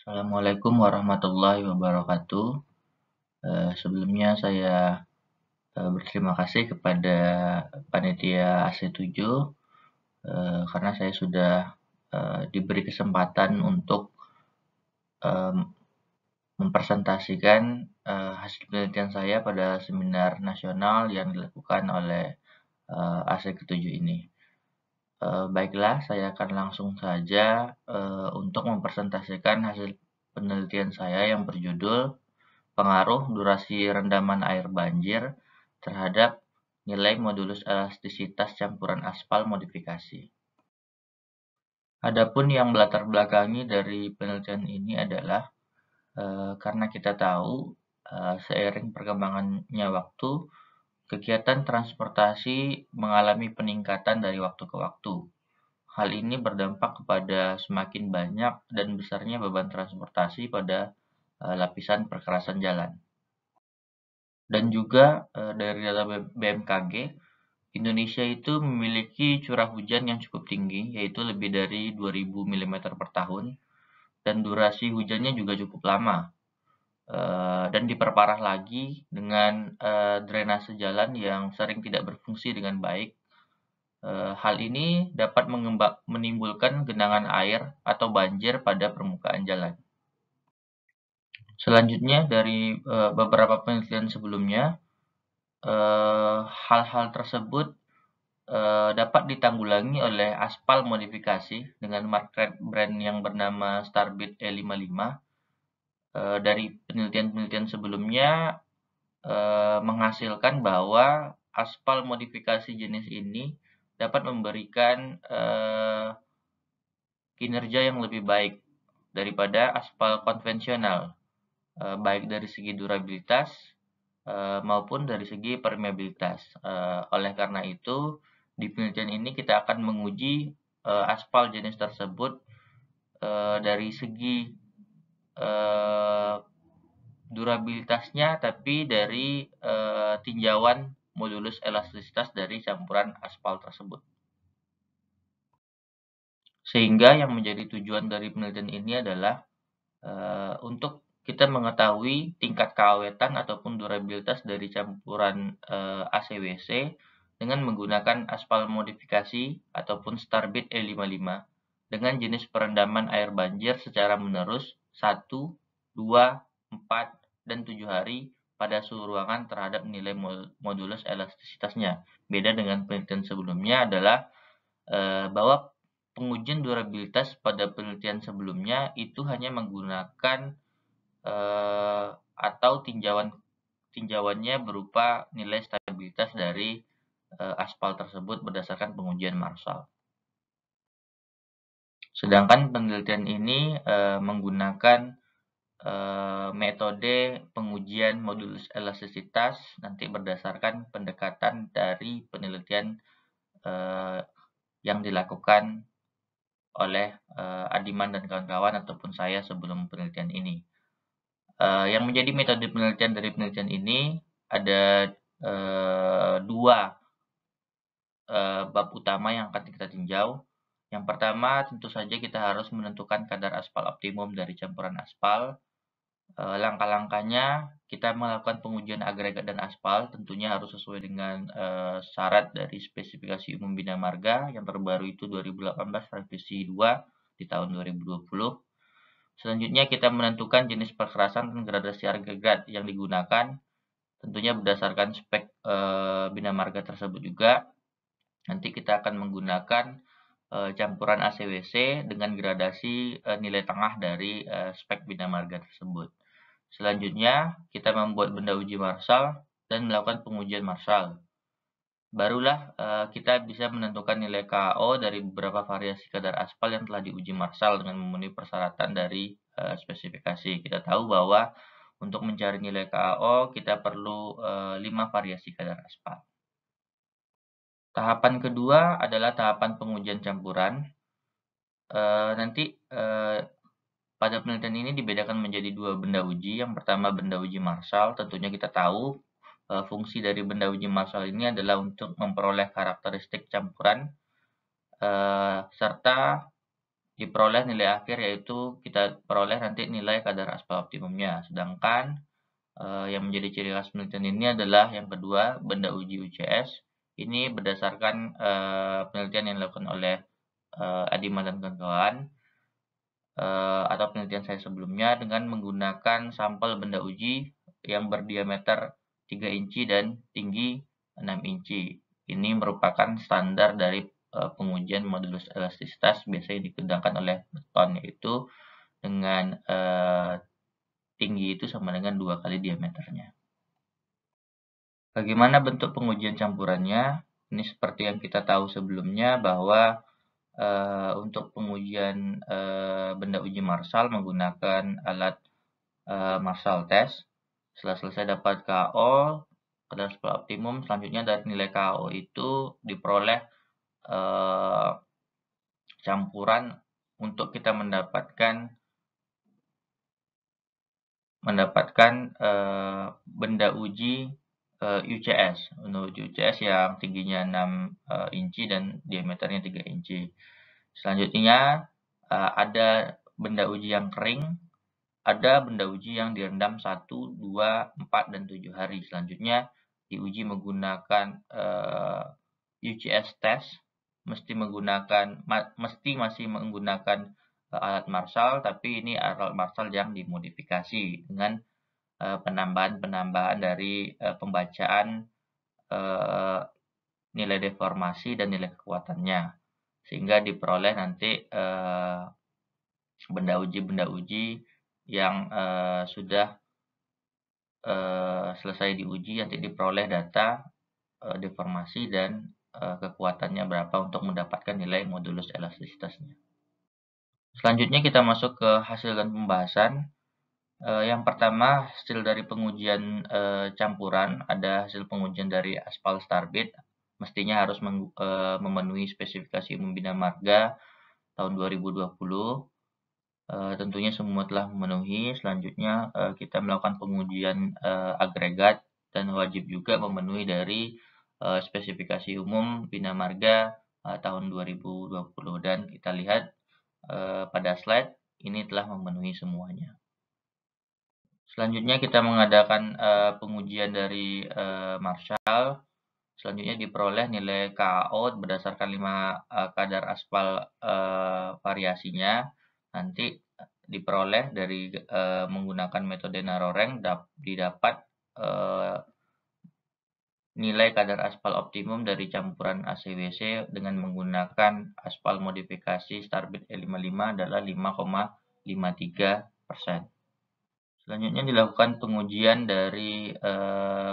Assalamualaikum warahmatullahi wabarakatuh. Sebelumnya saya berterima kasih kepada panitia AC7 karena saya sudah diberi kesempatan untuk eh, mempresentasikan hasil penelitian saya pada seminar nasional yang dilakukan oleh AC7 ini. Baiklah, saya akan langsung saja untuk mempresentasikan hasil penelitian saya yang berjudul pengaruh durasi rendaman air banjir terhadap nilai modulus elastisitas campuran aspal modifikasi. Adapun yang melatar belakangi dari penelitian ini adalah karena kita tahu seiring perkembangannya waktu, kegiatan transportasi mengalami peningkatan dari waktu ke waktu. Hal ini berdampak kepada semakin banyak dan besarnya beban transportasi pada lapisan perkerasan jalan. Dan juga dari data BMKG, Indonesia itu memiliki curah hujan yang cukup tinggi, yaitu lebih dari 2.000 mm per tahun, dan durasi hujannya juga cukup lama. Dan diperparah lagi dengan drainase jalan yang sering tidak berfungsi dengan baik. Hal ini dapat menimbulkan genangan air atau banjir pada permukaan jalan. Selanjutnya, dari beberapa penelitian sebelumnya, hal-hal tersebut dapat ditanggulangi oleh aspal modifikasi dengan market brand yang bernama Starbit E55. Dari penelitian-penelitian sebelumnya menghasilkan bahwa aspal modifikasi jenis ini dapat memberikan kinerja yang lebih baik daripada aspal konvensional, baik dari segi durabilitas maupun dari segi permeabilitas. Oleh karena itu, di penelitian ini kita akan menguji aspal jenis tersebut dari segi durabilitasnya, tapi dari tinjauan modulus elastisitas dari campuran aspal tersebut. Sehingga yang menjadi tujuan dari penelitian ini adalah untuk kita mengetahui tingkat keawetan ataupun durabilitas dari campuran ACWC dengan menggunakan aspal modifikasi ataupun Starbit E55 dengan jenis perendaman air banjir secara menerus 1, 2, 4, dan 7 hari pada suhu ruangan terhadap nilai modulus elastisitasnya. Beda dengan penelitian sebelumnya adalah bahwa pengujian durabilitas pada penelitian sebelumnya itu hanya menggunakan atau tinjauannya berupa nilai stabilitas dari aspal tersebut berdasarkan pengujian Marshall. Sedangkan penelitian ini menggunakan metode pengujian modulus elastisitas nanti berdasarkan pendekatan dari penelitian yang dilakukan oleh Adiman dan kawan-kawan ataupun saya sebelum penelitian ini. Yang menjadi metode penelitian dari penelitian ini ada dua bab utama yang akan kita tinjau. Yang pertama, tentu saja kita harus menentukan kadar aspal optimum dari campuran aspal. Langkah-langkahnya, kita melakukan pengujian agregat dan aspal, tentunya harus sesuai dengan syarat dari spesifikasi umum Bina Marga yang terbaru itu 2018 revisi 2 di tahun 2020. Selanjutnya kita menentukan jenis perkerasan dan gradasi agregat yang digunakan, tentunya berdasarkan spek Bina Marga tersebut juga. Nanti kita akan menggunakan campuran ACWC dengan gradasi nilai tengah dari spek Bina Marga tersebut. Selanjutnya, kita membuat benda uji Marshall dan melakukan pengujian Marshall. Barulah kita bisa menentukan nilai KO dari beberapa variasi kadar aspal yang telah diuji Marshall dengan memenuhi persyaratan dari spesifikasi. Kita tahu bahwa untuk mencari nilai KO kita perlu 5 variasi kadar aspal. Tahapan kedua adalah tahapan pengujian campuran. Nanti pada penelitian ini dibedakan menjadi dua benda uji. Yang pertama benda uji Marshall, tentunya kita tahu fungsi dari benda uji Marshall ini adalah untuk memperoleh karakteristik campuran serta diperoleh nilai akhir, yaitu kita peroleh nanti nilai kadar aspal optimumnya. Sedangkan yang menjadi ciri khas penelitian ini adalah yang kedua, benda uji UCS. Ini berdasarkan penelitian yang dilakukan oleh Adiman dan kawan-kawan, atau penelitian saya sebelumnya dengan menggunakan sampel benda uji yang berdiameter 3 inci dan tinggi 6 inci. Ini merupakan standar dari pengujian modulus elastisitas biasanya digunakan oleh beton, yaitu dengan tinggi itu sama dengan 2 kali diameternya. Bagaimana bentuk pengujian campurannya? Ini seperti yang kita tahu sebelumnya bahwa untuk pengujian benda uji Marshall menggunakan alat Marshall test. Setelah selesai dapat KO, kadar aspal optimum, selanjutnya dari nilai KO itu diperoleh campuran untuk kita mendapatkan benda uji UCS. Benda uji UCS yang tingginya 6 inci dan diameternya 3 inci. Selanjutnya ada benda uji yang kering, ada benda uji yang direndam 1, 2, 4, dan 7 hari. Selanjutnya diuji menggunakan UCS test, mesti masih menggunakan alat Marshall, tapi ini alat Marshall yang dimodifikasi dengan penambahan-penambahan dari pembacaan nilai deformasi dan nilai kekuatannya, sehingga diperoleh nanti benda uji yang sudah selesai diuji, nanti diperoleh data deformasi dan kekuatannya berapa untuk mendapatkan nilai modulus elastisitasnya. Selanjutnya kita masuk ke hasil dan pembahasan. Yang pertama, hasil dari pengujian campuran, ada hasil pengujian dari aspal starbit, mestinya harus memenuhi spesifikasi umum Bina Marga tahun 2020. Tentunya semua telah memenuhi. Selanjutnya kita melakukan pengujian agregat dan wajib juga memenuhi dari spesifikasi umum Bina Marga tahun 2020, dan kita lihat pada slide ini telah memenuhi semuanya. Selanjutnya kita mengadakan pengujian dari Marshall. Selanjutnya diperoleh nilai KO berdasarkan 5 kadar aspal variasinya. Nanti diperoleh dari menggunakan metode Naroreng, didapat nilai kadar aspal optimum dari campuran ACWC dengan menggunakan aspal modifikasi Starbit E55 adalah 5,53%. Selanjutnya dilakukan pengujian dari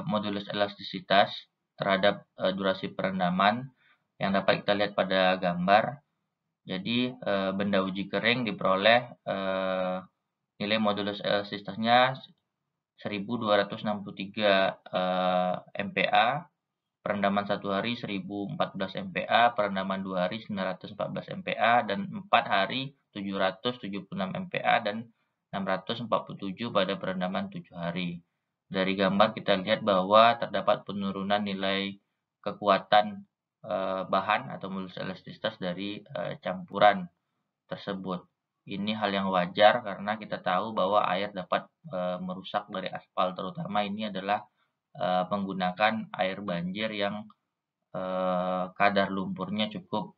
modulus elastisitas terhadap durasi perendaman yang dapat kita lihat pada gambar. Jadi benda uji kering diperoleh nilai modulus elastisitasnya 1263 MPa, perendaman 1 hari 1014 MPa, perendaman 2 hari 914 MPa, dan 4 hari 776 MPa, dan 647 pada perendaman 7 hari. Dari gambar kita lihat bahwa terdapat penurunan nilai kekuatan bahan atau modulus elastisitas dari campuran tersebut. Ini hal yang wajar karena kita tahu bahwa air dapat merusak dari aspal, terutama ini adalah menggunakan air banjir yang kadar lumpurnya cukup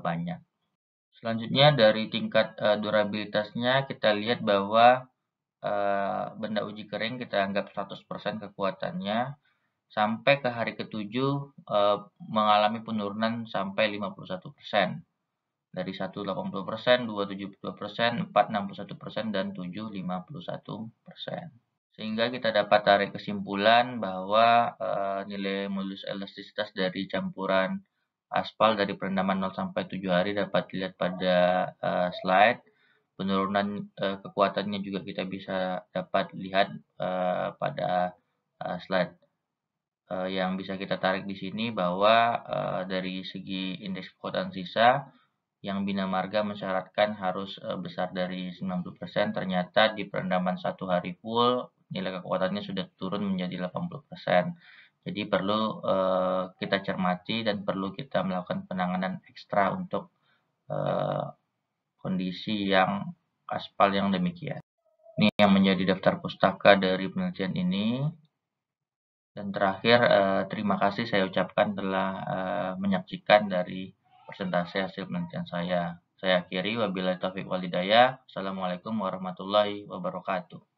banyak. Selanjutnya dari tingkat durabilitasnya kita lihat bahwa benda uji kering kita anggap 100% kekuatannya, sampai ke hari ke-7 mengalami penurunan sampai 51%. Dari 1 80%, 2 72%, 4 61%, dan 7 51%. Sehingga kita dapat tarik kesimpulan bahwa nilai modulus elastisitas dari campuran aspal dari perendaman 0 sampai 7 hari dapat dilihat pada slide. Penurunan kekuatannya juga kita bisa dapat lihat pada slide. Yang bisa kita tarik di sini bahwa dari segi indeks kekuatan sisa yang Bina Marga mensyaratkan harus besar dari 90%, ternyata di perendaman 1 hari full nilai kekuatannya sudah turun menjadi 80%. Jadi perlu kita cermati dan perlu kita melakukan penanganan ekstra untuk kondisi yang aspal yang demikian. Ini yang menjadi daftar pustaka dari penelitian ini. Dan terakhir, terima kasih saya ucapkan telah menyaksikan dari presentasi hasil penelitian saya. Saya akhiri, wabillahi taufiq wal hidayah. Assalamualaikum warahmatullahi wabarakatuh.